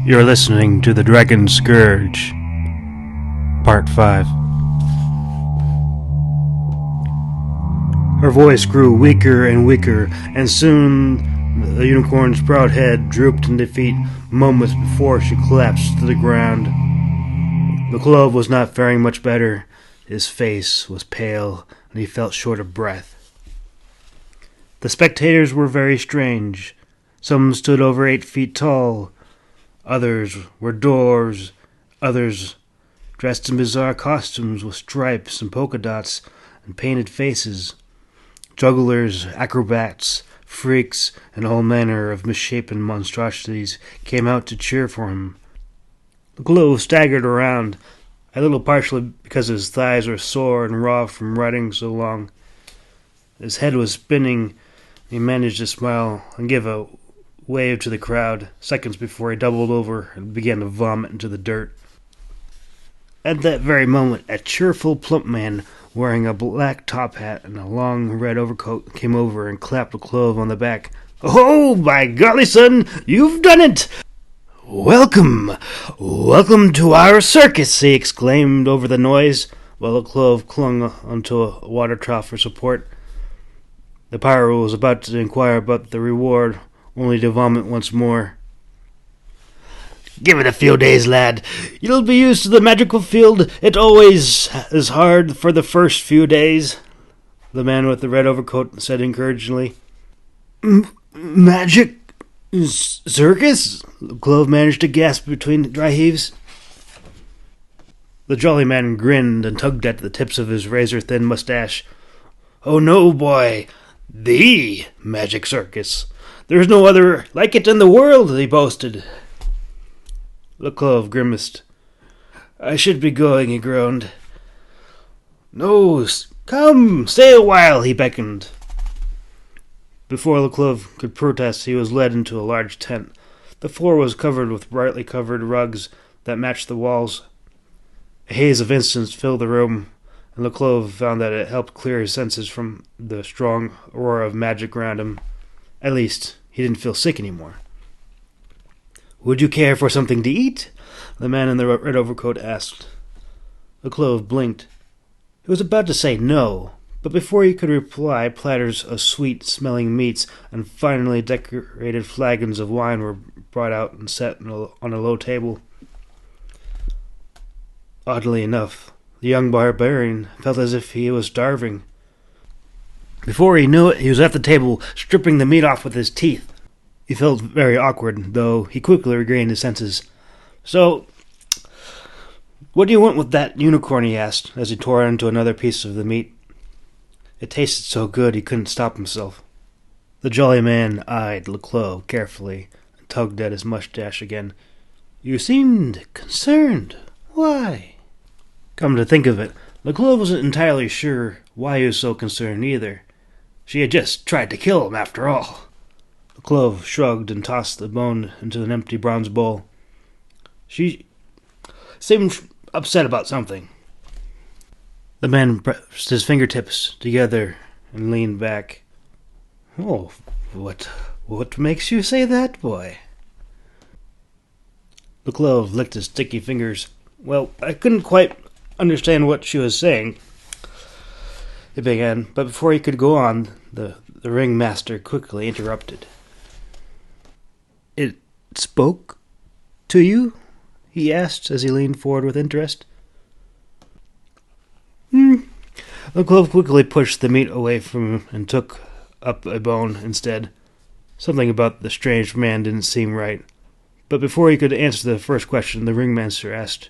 You're listening to The Dragon Scourge, Part 5. Her voice grew weaker and weaker, and soon the unicorn's proud head drooped in defeat moments before she collapsed to the ground. The clove was not faring much better. His face was pale, and he felt short of breath. The spectators were very strange. Some stood over 8 feet tall. Others were dwarves. Others dressed in bizarre costumes with stripes and polka dots and painted faces. Jugglers, acrobats, freaks, and all manner of misshapen monstrosities came out to cheer for him. The clove staggered around, a little partially because his thighs were sore and raw from riding so long. His head was spinning. He managed to smile and give a wave to the crowd, seconds before he doubled over and began to vomit into the dirt. At that very moment, a cheerful, plump man wearing a black top hat and a long red overcoat came over and clapped the clove on the back. "Oh, by golly, son, you've done it! Welcome to our circus," he exclaimed over the noise, while the clove clung onto a water trough for support. The pyro was about to inquire about the reward, only to vomit once more. "Give it a few days, lad. You'll be used to the magical field. It always is hard for the first few days," the man with the red overcoat said encouragingly. Magic? Circus?" The clove managed to gasp between dry heaves. The jolly man grinned and tugged at the tips of his razor-thin mustache. "Oh no, boy. The magic circus. There's no other like it in the world," he boasted. The clove grimaced. "I should be going," he groaned. "No, come, stay a while," he beckoned. Before the clove could protest, he was led into a large tent. The floor was covered with brightly covered rugs that matched the walls. A haze of incense filled the room, and the clove found that it helped clear his senses from the strong aura of magic around him. At least, he didn't feel sick anymore. "Would you care for something to eat?" the man in the red overcoat asked. The clove blinked. He was about to say no, but before he could reply, platters of sweet-smelling meats and finely decorated flagons of wine were brought out and set on a low table. Oddly enough, the young barbarian felt as if he was starving. Before he knew it, he was at the table, stripping the meat off with his teeth. He felt very awkward, though he quickly regained his senses. "So, what do you want with that unicorn?" he asked, as he tore into another piece of the meat. It tasted so good he couldn't stop himself. The jolly man eyed the clove carefully and tugged at his mustache again. "You seemed concerned. Why?" Come to think of it, the clove wasn't entirely sure why he was so concerned either. She had just tried to kill him, after all. The clove shrugged and tossed the bone into an empty bronze bowl. She seemed upset about something. The man pressed his fingertips together and leaned back. "Oh, what makes you say that, boy?" The clove licked his sticky fingers. "Well, I couldn't quite understand what she was saying," he began, but before he could go on, the ringmaster quickly interrupted. "It spoke to you?" he asked as he leaned forward with interest. The clove quickly pushed the meat away from him and took up a bone instead. Something about the strange man didn't seem right. But before he could answer the first question, the ringmaster asked,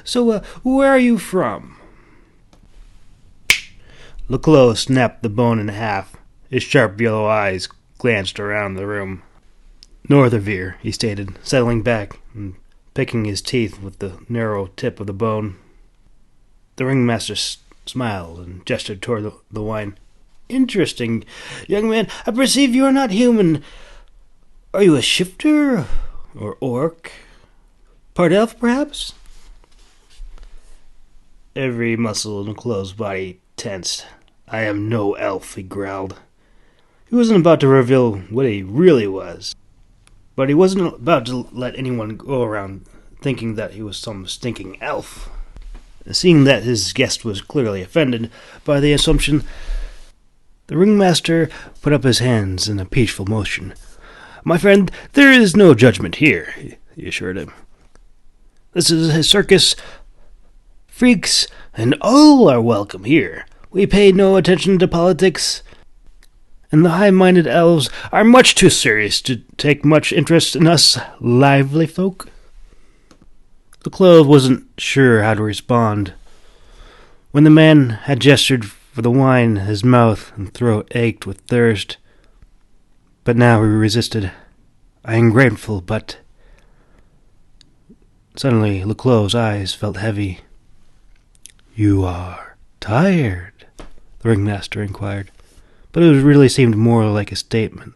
So, where are you from?" The clove snapped the bone in half. His sharp yellow eyes glanced around the room. "Northervere," he stated, settling back and picking his teeth with the narrow tip of the bone. The ringmaster smiled and gestured toward the wine. "Interesting. Young man, I perceive you are not human. Are you a shifter or orc? Part elf, perhaps?" Every muscle in the clove's body tensed. "I am no elf," he growled. He wasn't about to reveal what he really was. but he wasn't about to let anyone go around thinking that he was some stinking elf. Seeing that his guest was clearly offended by the assumption, the ringmaster put up his hands in a peaceful motion. "My friend, there is no judgment here," he assured him. "This is a circus. Freaks and all are welcome here. We pay no attention to politics, and the high-minded elves are much too serious to take much interest in us lively folk." The clove wasn't sure how to respond. When the man had gestured for the wine, his mouth and throat ached with thirst. But now he resisted. "I am grateful, but..." Suddenly, Le Clove's eyes felt heavy. "You are tired?" the ringmaster inquired, but it really seemed more like a statement.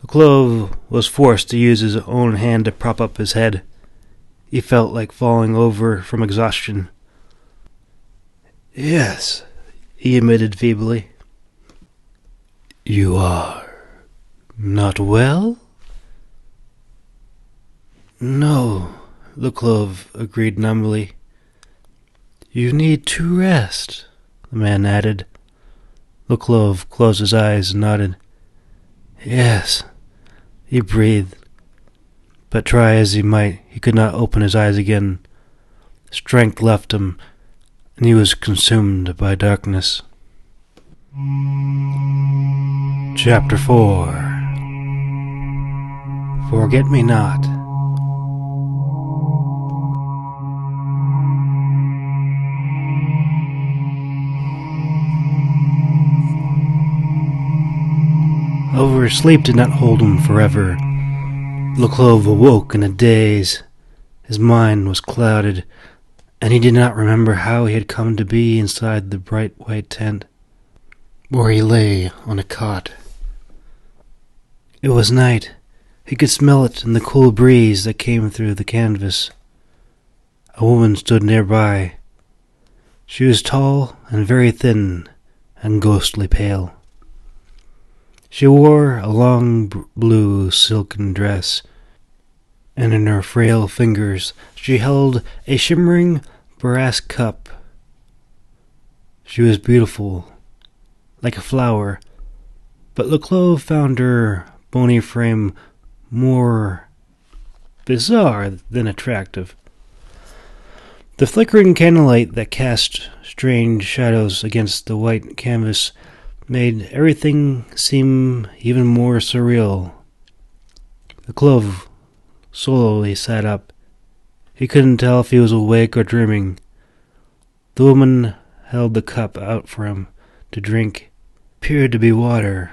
Le Clove was forced to use his own hand to prop up his head. He felt like falling over from exhaustion. "Yes," he admitted feebly. "You are not well?" "No," the clove agreed numbly. "You need to rest," the man added. The clove closed his eyes and nodded. "Yes," he breathed. But try as he might, he could not open his eyes again. Strength left him, and he was consumed by darkness. Chapter 4. Forget-Me-Not. However, sleep did not hold him forever. Le Clove awoke in a daze. His mind was clouded, and he did not remember how he had come to be inside the bright white tent, where he lay on a cot. It was night. He could smell it in the cool breeze that came through the canvas. A woman stood nearby. She was tall and very thin and ghostly pale. She wore a long blue silken dress, and in her frail fingers she held a shimmering brass cup. She was beautiful, like a flower, but Le Clove found her bony frame more bizarre than attractive. The flickering candlelight that cast strange shadows against the white canvas made everything seem even more surreal. The clove slowly sat up. He couldn't tell if he was awake or dreaming. The woman held the cup out for him to drink. It appeared to be water.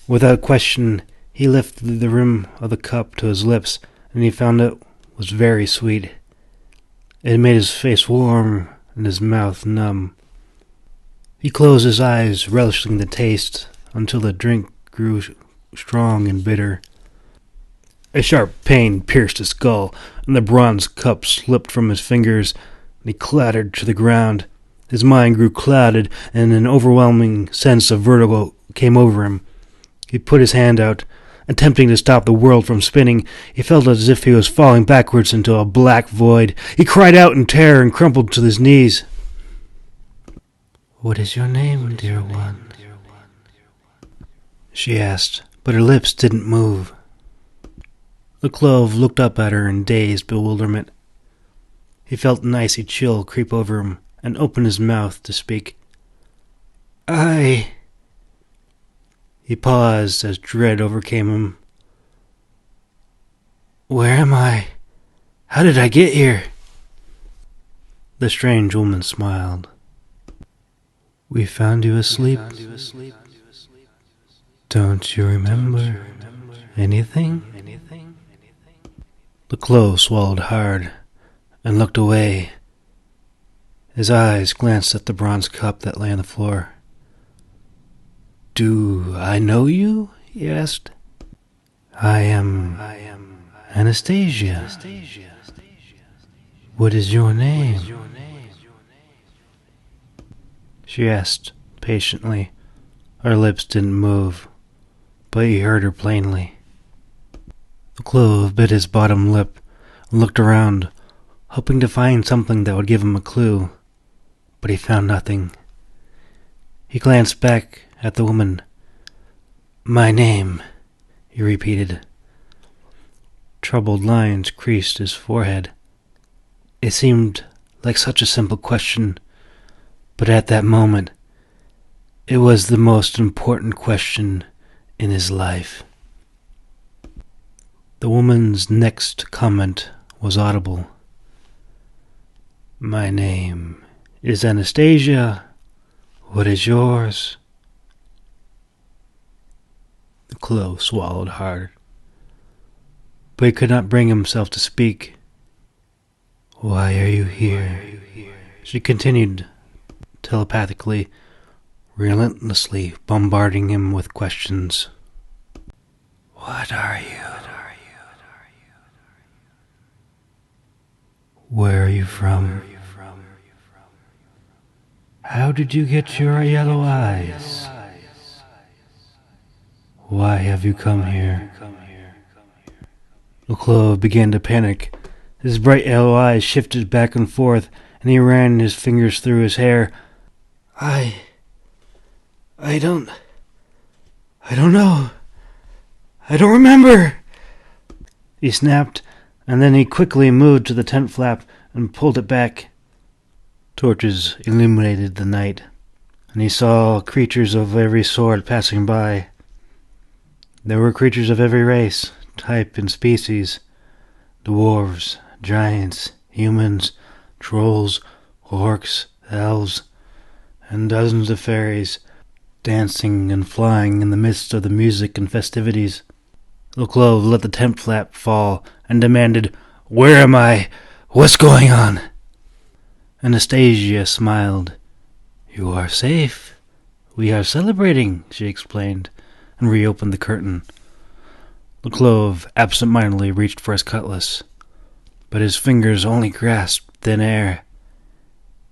Without question, he lifted the rim of the cup to his lips, and he found it was very sweet. It made his face warm and his mouth numb. He closed his eyes, relishing the taste, until the drink grew strong and bitter. A sharp pain pierced his skull, and the bronze cup slipped from his fingers, and he clattered to the ground. His mind grew clouded, and an overwhelming sense of vertigo came over him. He put his hand out, attempting to stop the world from spinning. He felt as if he was falling backwards into a black void. He cried out in terror and crumpled to his knees. "What is your name, dear one?" she asked, but her lips didn't move. The clove looked up at her in dazed bewilderment. He felt an icy chill creep over him and opened his mouth to speak. "I..." He paused as dread overcame him. "Where am I? How did I get here?" The strange woman smiled. "We found you asleep. Don't you remember anything?" The clove swallowed hard and looked away. His eyes glanced at the bronze cup that lay on the floor. "Do I know you?" he asked. I am Anastasia. What is your name?" she asked patiently. Her lips didn't move, but he heard her plainly. The clove bit his bottom lip and looked around, hoping to find something that would give him a clue, but he found nothing. He glanced back at the woman. "My name," he repeated. Troubled lines creased his forehead. It seemed like such a simple question, but at that moment, it was the most important question in his life. The woman's next comment was audible. "My name is Anastasia. What is yours?" The clove swallowed hard, but he could not bring himself to speak. "Why are you here?" She continued telepathically, relentlessly bombarding him with questions. "What are you? Where are you from? How did you get your yellow eyes? Why have you come here?" The clove began to panic. His bright yellow eyes shifted back and forth, and he ran his fingers through his hair. I don't know. I don't remember," he snapped, and then he quickly moved to the tent flap and pulled it back. Torches illuminated the night, and he saw creatures of every sort passing by. There were creatures of every race, type, and species. Dwarves, giants, humans, trolls, orcs, elves, and dozens of fairies, dancing and flying in the midst of the music and festivities. The clove let the tent flap fall and demanded, "Where am I? What's going on?" Anastasia smiled. "You are safe. We are celebrating," she explained, and reopened the curtain. The clove absent-mindedly reached for his cutlass, but his fingers only grasped thin air.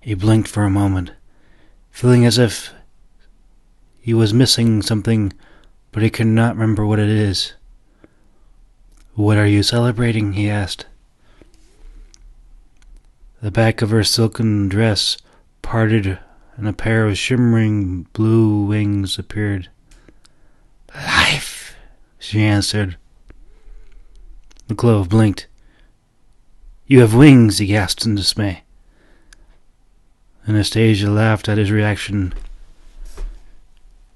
He blinked for a moment, feeling as if he was missing something, but he could not remember what it is. "What are you celebrating?" he asked. The back of her silken dress parted, and a pair of shimmering blue wings appeared. "Life," she answered. The clove blinked. "You have wings," he gasped in dismay. Anastasia laughed at his reaction.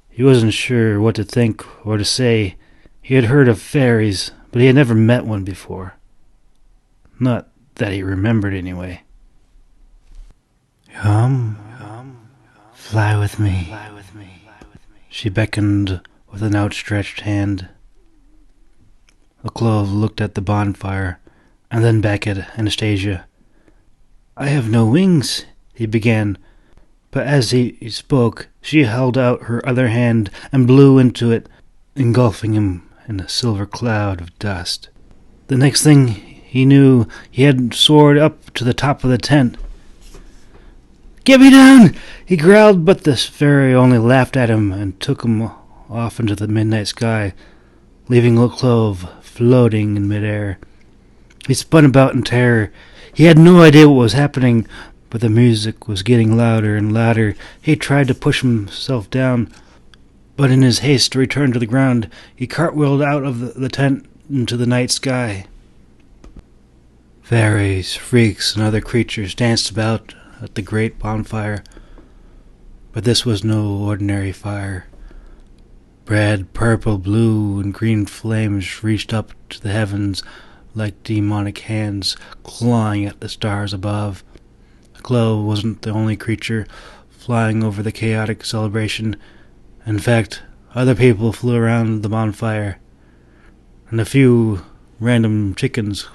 He wasn't sure what to think or to say. He had heard of fairies, but he had never met one before. Not that he remembered, anyway. Come, fly with me," she beckoned with an outstretched hand. The clove looked at the bonfire, and then back at Anastasia. "I have no wings," he began, but as he spoke, she held out her other hand and blew into it, engulfing him in a silver cloud of dust. The next thing he knew, he had soared up to the top of the tent. "Get me down!" he growled, but the fairy only laughed at him and took him off into the midnight sky, leaving the clove floating in midair. He spun about in terror. He had no idea what was happening, but the music was getting louder and louder. He tried to push himself down, but in his haste to return to the ground, he cartwheeled out of the tent into the night sky. Fairies, freaks, and other creatures danced about at the great bonfire, but this was no ordinary fire. Red, purple, blue, and green flames reached up to the heavens like demonic hands clawing at the stars above. The clove wasn't the only creature flying over the chaotic celebration. In fact, other people flew around the bonfire, and a few random chickens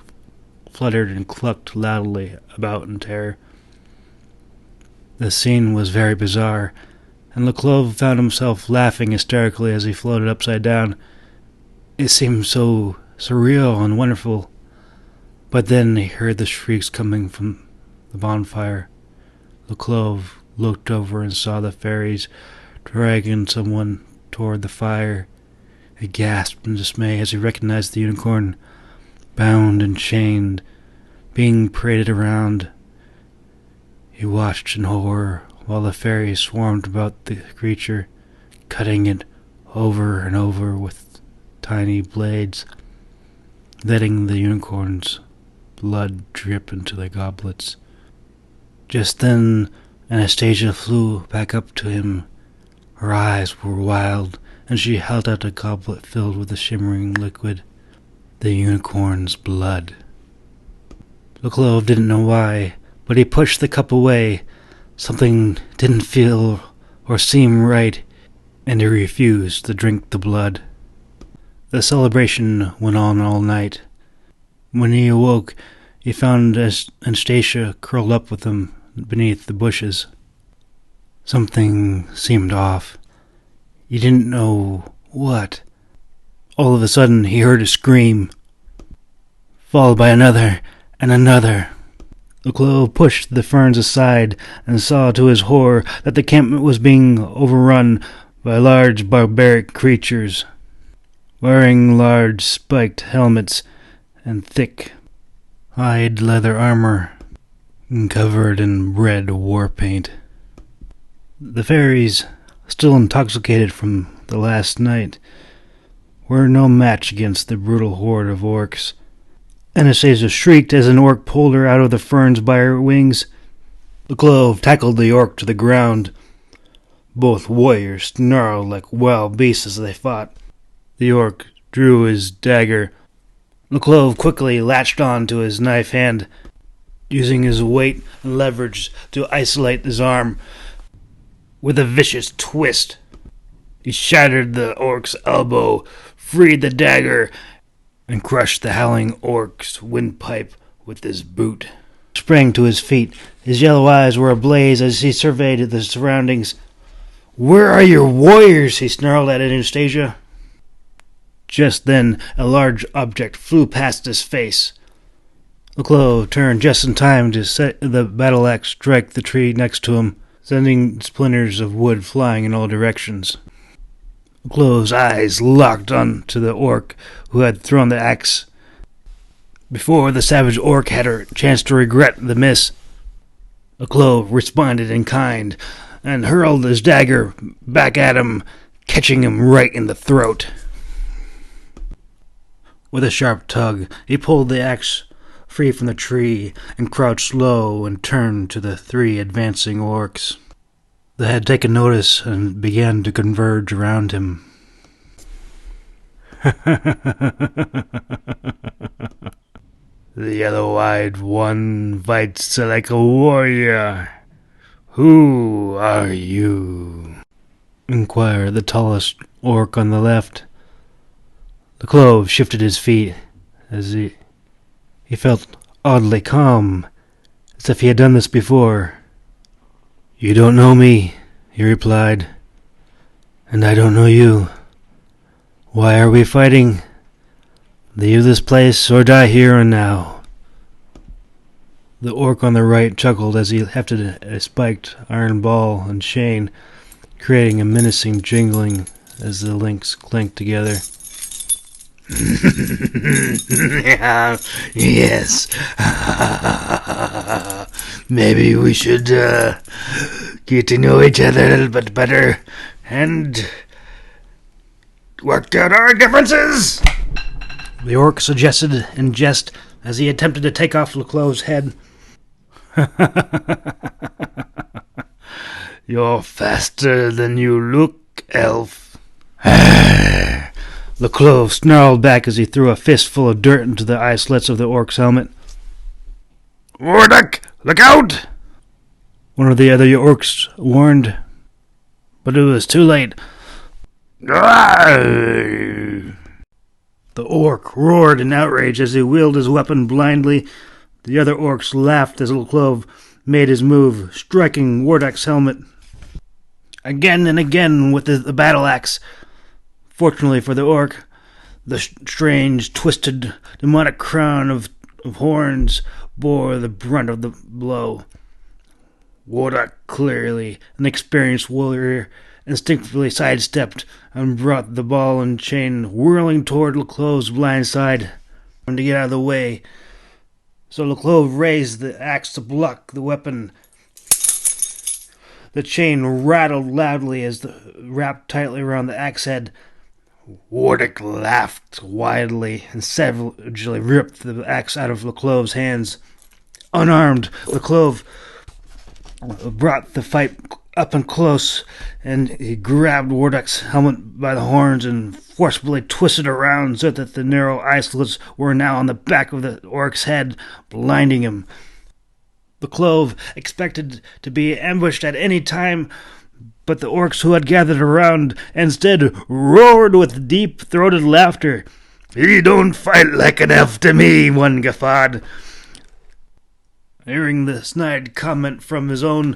fluttered and clucked loudly about in terror. The scene was very bizarre, and the clove found himself laughing hysterically as he floated upside down. It seemed so surreal and wonderful. But then he heard the shrieks coming from the bonfire. The clove looked over and saw the fairies dragging someone toward the fire. He gasped in dismay as he recognized the unicorn. bound and chained, being paraded around. He watched in horror while the fairies swarmed about the creature, cutting it over and over with tiny blades, letting the unicorn's blood drip into their goblets. Just then, Anastasia flew back up to him. Her eyes were wild, and she held out a goblet filled with a shimmering liquid, the unicorn's blood. The Clove didn't know why, but he pushed the cup away. Something didn't feel or seem right, and he refused to drink the blood. The celebration went on all night. When he awoke, he found Anastasia curled up with him beneath the bushes. Something seemed off. He didn't know what. All of a sudden, he heard a scream, followed by another and another. The Clove pushed the ferns aside and saw to his horror that the camp was being overrun by large barbaric creatures, wearing large spiked helmets and thick hide leather armor covered in red war paint. The fairies, still intoxicated from the last night, were no match against the brutal horde of orcs. Anastasia shrieked as an orc pulled her out of the ferns by her wings. The Clove tackled the orc to the ground. Both warriors snarled like wild beasts as they fought. The orc drew his dagger. The Clove quickly latched on to his knife hand, using his weight and leverage to isolate his arm. With a vicious twist, he shattered the orc's elbow, freed the dagger, and crushed the howling orc's windpipe with his boot. He sprang to his feet. His yellow eyes were ablaze as he surveyed the surroundings. "Where are your warriors?" he snarled at Anastasia. Just then, a large object flew past his face. The Clove turned just in time to set the battle axe strike the tree next to him, sending splinters of wood flying in all directions. The Clove's eyes locked on to the orc who had thrown the axe. Before the savage orc had a chance to regret the miss, the Clove responded in kind and hurled his dagger back at him, catching him right in the throat. With a sharp tug, he pulled the axe free from the tree and crouched low and turned to the three advancing orcs. They had taken notice and began to converge around him. The yellow-eyed one fights like a warrior. Who are you? Inquired the tallest orc on the left. The Clove shifted his feet as he felt oddly calm, as if he had done this before. "You don't know me," he replied, "and I don't know you. Why are we fighting? Leave this place or die here and now." The orc on the right chuckled as he hefted a spiked iron ball and chain, creating a menacing jingling as the links clanked together. Yes. Maybe we should get to know each other a little bit better and work out our differences, the orc suggested in jest as he attempted to take off the Clove's head. You're faster than you look, elf. The Clove snarled back as he threw a fistful of dirt into the eye slits of the orc's helmet. "Warduck, look out!" one of the other orcs warned, but it was too late. The orc roared in outrage as he wielded his weapon blindly. The other orcs laughed as the Clove made his move, striking Warduck's helmet again and again with the battle axe. Fortunately for the orc, the strange, twisted, demonic crown of horns bore the brunt of the blow. Warduck, clearly an experienced warrior, instinctively sidestepped and brought the ball and chain whirling toward the Clove's blind side. to get out of the way. So Laclove raised the axe to block the weapon. The chain rattled loudly as the wrapped tightly around the axe head. Wardick laughed wildly and savagely ripped the axe out of Laclove's hands. Unarmed, Laclove brought the fight up and close, and he grabbed Wardick's helmet by the horns and forcibly twisted around so that the narrow eye slits were now on the back of the orc's head, blinding him. Laclove expected to be ambushed at any time, but the orcs who had gathered around instead roared with deep-throated laughter. "You don't fight like an elf to me," one guffawed. Hearing the snide comment from his own,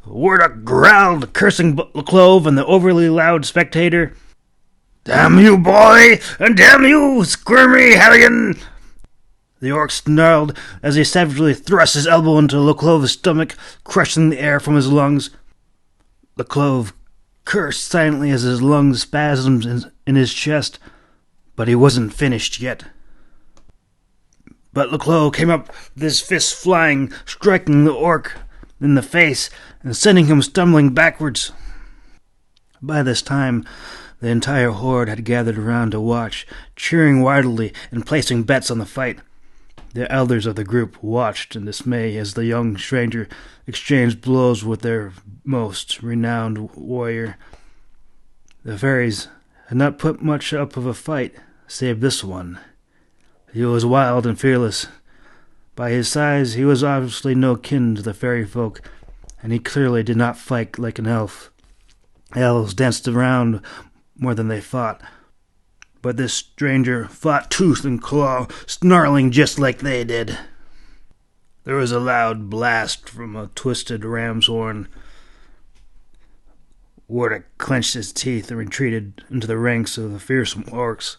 Wardock growled, cursing Laclove and the overly loud spectator. "Damn you, boy, and damn you, squirmy hellion!" The orc snarled as he savagely thrust his elbow into Laclove's stomach, crushing the air from his lungs. Laclove cursed silently as his lungs spasmed in his chest, but he wasn't finished yet. But Laclove came up with his fists flying, striking the orc in the face and sending him stumbling backwards. By this time, the entire horde had gathered around to watch, cheering wildly and placing bets on the fight. The elders of the group watched in dismay as the young stranger exchanged blows with their most renowned warrior. The fairies had not put much up of a fight, save this one. He was wild and fearless. By his size, he was obviously no kin to the fairy folk, and he clearly did not fight like an elf. Elves danced around more than they fought, but this stranger fought tooth and claw, snarling just like they did. There was a loud blast from a twisted ram's horn. Wardick clenched his teeth and retreated into the ranks of the fearsome orcs.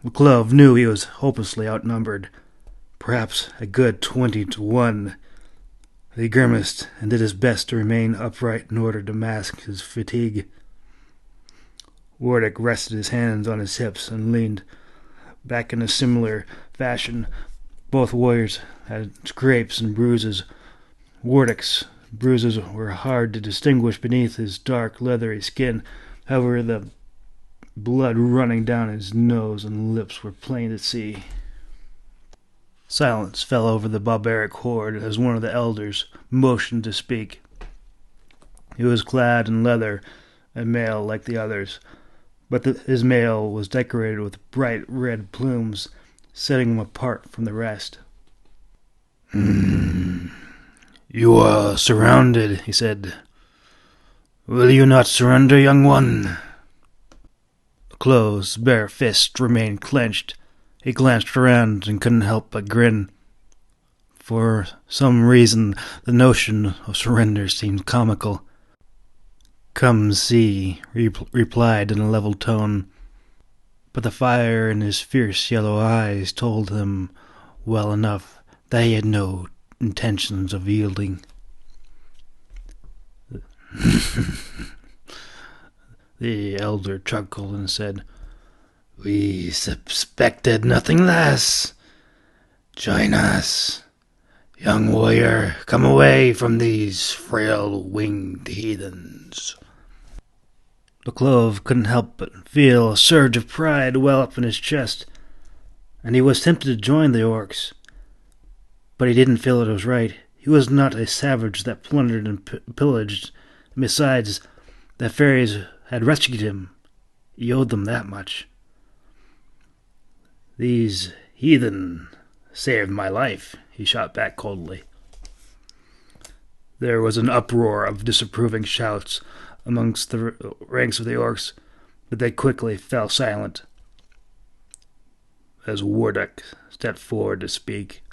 Laclove knew he was hopelessly outnumbered, perhaps a good 20-1. He grimaced and did his best to remain upright in order to mask his fatigue. Wardick rested his hands on his hips and leaned back in a similar fashion. Both warriors had scrapes and bruises. Wardick's bruises were hard to distinguish beneath his dark, leathery skin. However, the blood running down his nose and lips were plain to see. Silence fell over the barbaric horde as one of the elders motioned to speak. He was clad in leather, a mail like the others, but his mail was decorated with bright red plumes, setting him apart from the rest. "You are surrounded," he said. "Will you not surrender, young one?" Laclove's bare fist remained clenched. He glanced around and couldn't help but grin. For some reason, the notion of surrender seemed comical. "Come see," he replied in a level tone, but the fire in his fierce yellow eyes told him well enough that he had no intentions of yielding. The elder chuckled and said, "We suspected nothing less. Join us. Young warrior, come away from these frail winged heathens." Laclove couldn't help but feel a surge of pride well up in his chest, and he was tempted to join the orcs. But he didn't feel it was right. He was not a savage that plundered and pillaged. And besides, the fairies had rescued him. He owed them that much. "These heathen saved my life," he shot back coldly. There was an uproar of disapproving shouts amongst the ranks of the orcs, but they quickly fell silent as Wardick stepped forward to speak.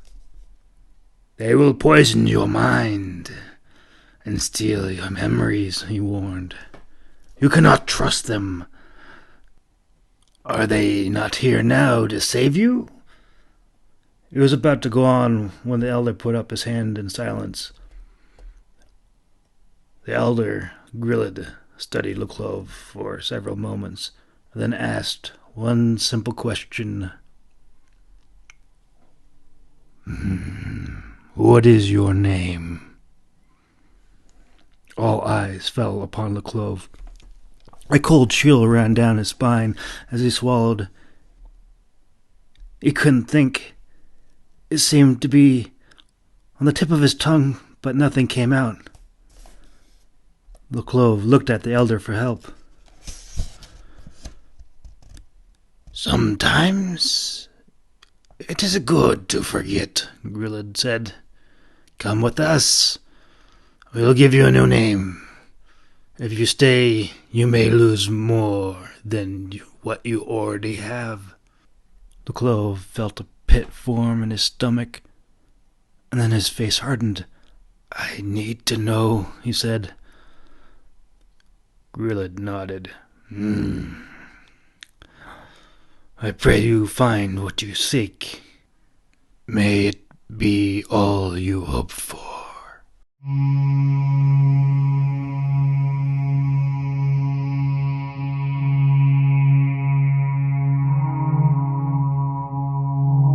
"They will poison your mind and steal your memories," he warned. "You cannot trust them. Are they not here now to save you?" He was about to go on when the elder put up his hand in silence. The elder Grilled studied Laclove for several moments, and then asked one simple question. What is your name? All eyes fell upon the clove. A cold chill ran down his spine as he swallowed. He couldn't think. It seemed to be on the tip of his tongue, but nothing came out. The clove looked at the elder for help. Sometimes it is good to forget, Grillad said. Come with us. We'll give you a new name. If you stay, you may lose more than what you already have. The clove felt a pit form in his stomach, and then his face hardened. I need to know, he said. Grillad nodded. I pray you find what you seek. May it be all you hope for.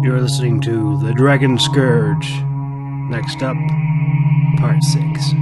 You're listening to The Dragon Scourge. Next up, Part 6.